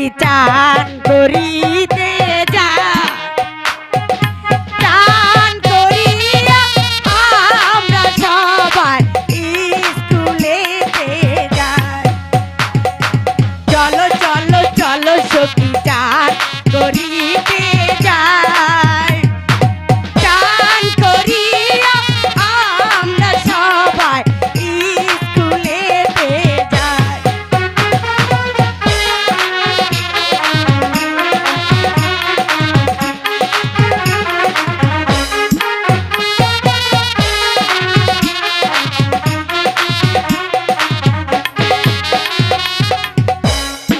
সখী চান করিতে যায়, চান করিয়া আমরা সবাই স্কুলেতে যাই। চলো চলো চলো সখী চান করিতে যাই, চান করিয়া আমরা সবাই স্কুলেতে যাই।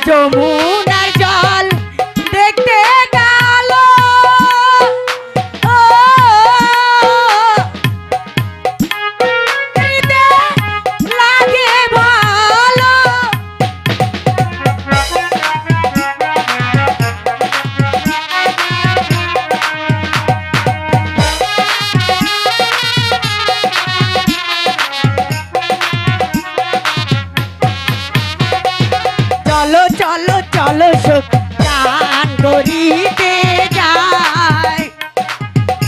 যমুনার জল দেখতে গেল, লাগে ভালো। চলো চলো চলো সখী চান করিতে যাই,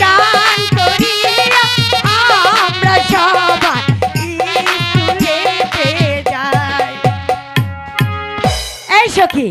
চান করিয়া আমরা সবাই স্কুলেতে যাই। এই সখী